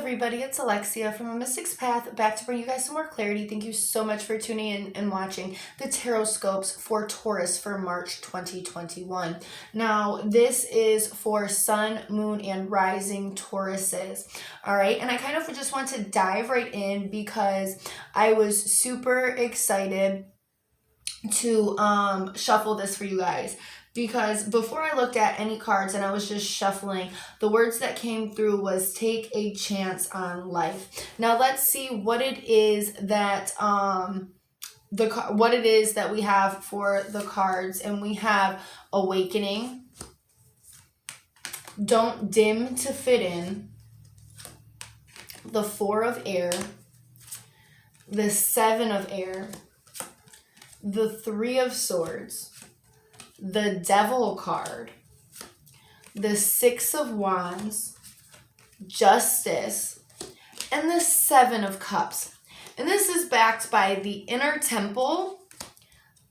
everybody, it's Alexia from amysticspath, back to bring you guys some more clarity. Thank you so much for tuning in and watching the tarot scopes for Taurus for March 2021. Now, this is for Sun, Moon, and Rising Tauruses. All right, and I kind of just want to dive right in because I was super excited to shuffle this for you guys. Because before I looked at any cards and I was just shuffling, the words that came through was take a chance on life. Now let's see what it is that we have for the cards. And we have awakening, don't dim to fit in, the 4 of air, the 7 of air, the 3 of swords, the Devil card, the 6 of Wands, Justice, and the 7 of Cups. And this is backed by the Inner Temple,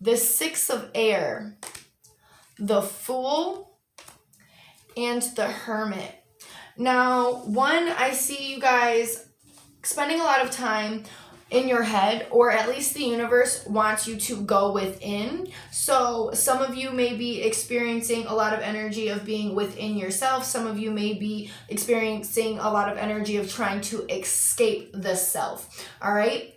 the 6 of Air, the Fool, and the Hermit. Now, I see you guys spending a lot of time in your head, or at least the universe wants you to go within. So some of you may be experiencing a lot of energy of being within yourself. Some of you may be experiencing a lot of energy of trying to escape the self. All right.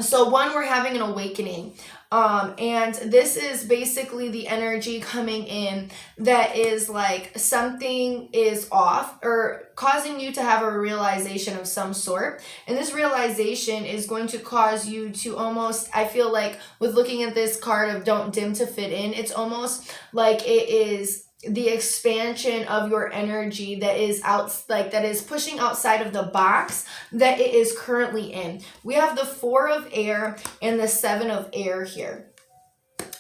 So we're having an awakening. And this is basically the energy coming in that is like something is off or causing you to have a realization of some sort. And this realization is going to cause you to almost, I feel like with looking at this card of don't dim to fit in, it's almost like it is the expansion of your energy that is that is pushing outside of the box that it is currently in. We have the 4 of air and the 7 of air here.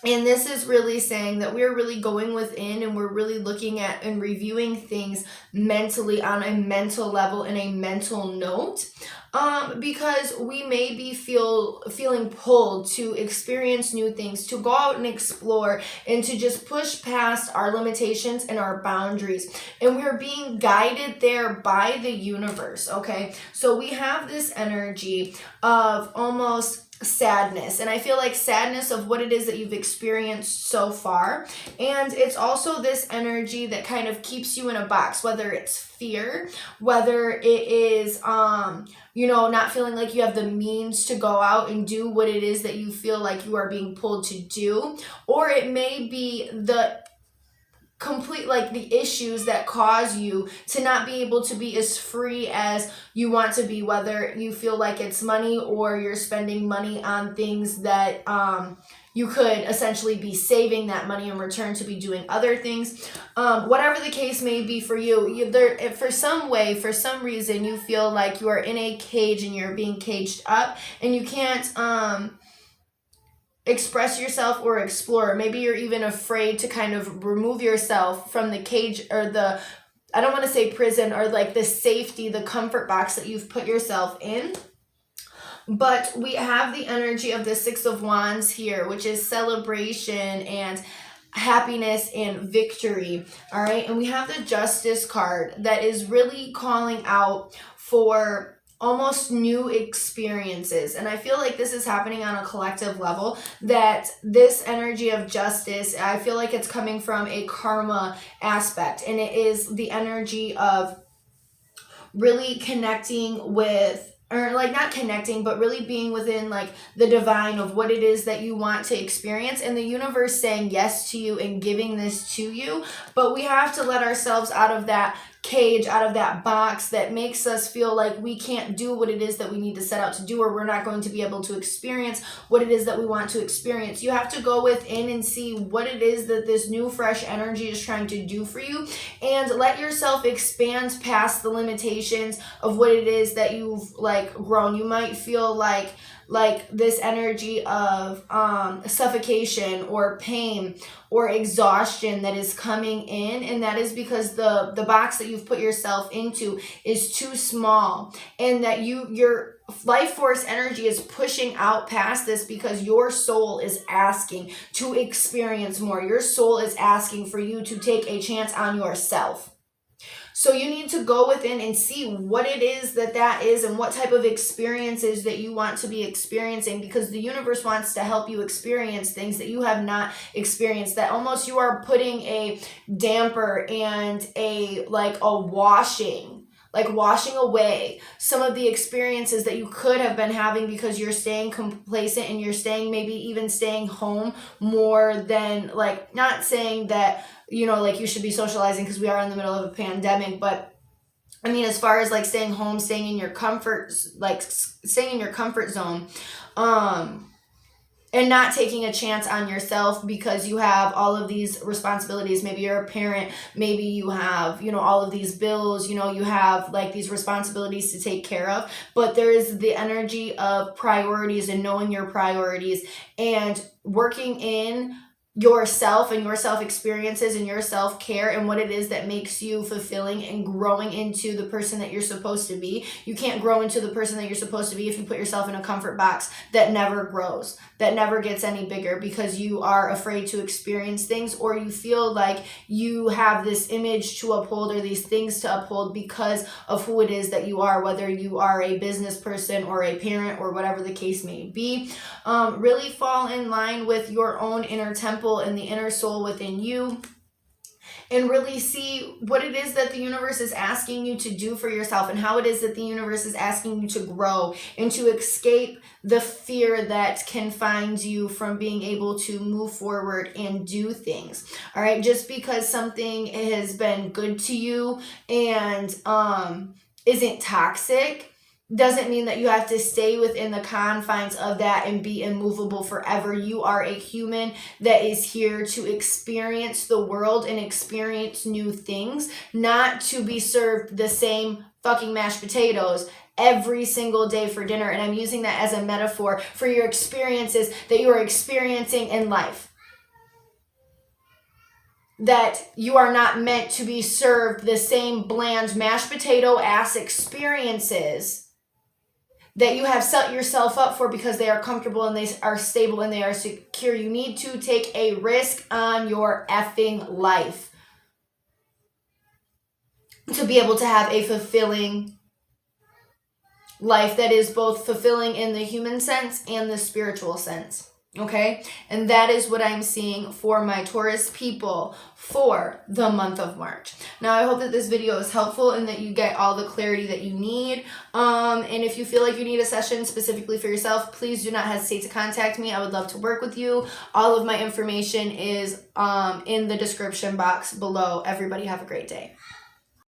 And this is really saying that we're really going within and we're really looking at and reviewing things mentally on a mental level and a mental note. Because we may be feeling pulled to experience new things, to go out and explore, and to just push past our limitations and our boundaries. And we're being guided there by the universe, okay? So we have this energy of almost sadness, and I feel like sadness of what it is that you've experienced so far. And it's also this energy that kind of keeps you in a box, whether it's fear, whether it is not feeling like you have the means to go out and do what it is that you feel like you are being pulled to do, or it may be the issues that cause you to not be able to be as free as you want to be, whether you feel like it's money or you're spending money on things that you could essentially be saving that money in return to be doing other things. Whatever the case may be for you, for some reason, you feel like you are in a cage and you're being caged up and you can't express yourself or explore. Maybe you're even afraid to kind of remove yourself from the cage or I don't want to say prison, or like the safety, the comfort box that you've put yourself in. But we have the energy of the 6 of Wands here, which is celebration and happiness and victory. All right. And we have the Justice card that is really calling out for almost new experiences. And I feel like this is happening on a collective level, that this energy of justice, I feel like it's coming from a karma aspect. And it is the energy of really connecting with, or like not connecting, but really being within like the divine of what it is that you want to experience, and the universe saying yes to you and giving this to you. But we have to let ourselves out of that cage, out of that box that makes us feel like we can't do what it is that we need to set out to do, or we're not going to be able to experience what it is that we want to experience. You have to go within and see what it is that this new fresh energy is trying to do for you, and let yourself expand past the limitations of what it is that you've grown. You might feel like this energy of suffocation or pain or exhaustion that is coming in, and that is because the box that you've put yourself into is too small, and that your life force energy is pushing out past this because your soul is asking to experience more. Your soul is asking for you to take a chance on yourself. So you need to go within and see what it is that is and what type of experiences that you want to be experiencing, because the universe wants to help you experience things that you have not experienced, that almost you are putting a damper and a washing away some of the experiences that you could have been having because you're staying complacent and you're staying, maybe even staying home more than, like, not saying that, you know, like you should be socializing because we are in the middle of a pandemic, but I mean, as far as like staying home, staying in your comfort, like staying in your comfort zone, and not taking a chance on yourself because you have all of these responsibilities. Maybe you're a parent, maybe you have, you know, all of these bills, you know, you have like these responsibilities to take care of, but there is the energy of priorities and knowing your priorities and working in yourself and your self experiences and your self care and what it is that makes you fulfilling and growing into the person that you're supposed to be. You can't grow into the person that you're supposed to be if you put yourself in a comfort box that never grows, that never gets any bigger, because you are afraid to experience things, or you feel like you have this image to uphold or these things to uphold because of who it is that you are, whether you are a business person or a parent or whatever the case may be. Really fall in line with your own inner temple and the inner soul within you, and really see what it is that the universe is asking you to do for yourself, and how it is that the universe is asking you to grow and to escape the fear that confines you from being able to move forward and do things. All right, just because something has been good to you and isn't toxic doesn't mean that you have to stay within the confines of that and be immovable forever. You are a human that is here to experience the world and experience new things, not to be served the same fucking mashed potatoes every single day for dinner. And I'm using that as a metaphor for your experiences that you are experiencing in life. That you are not meant to be served the same bland mashed potato ass experiences that you have set yourself up for because they are comfortable and they are stable and they are secure. You need to take a risk on your effing life to be able to have a fulfilling life that is both fulfilling in the human sense and the spiritual sense. Okay, and that is what I'm seeing for my Taurus people for the month of March. Now, I hope that this video is helpful and that you get all the clarity that you need. And if you feel like you need a session specifically for yourself, please do not hesitate to contact me. I would love to work with you. All of my information is in the description box below. Everybody have a great day.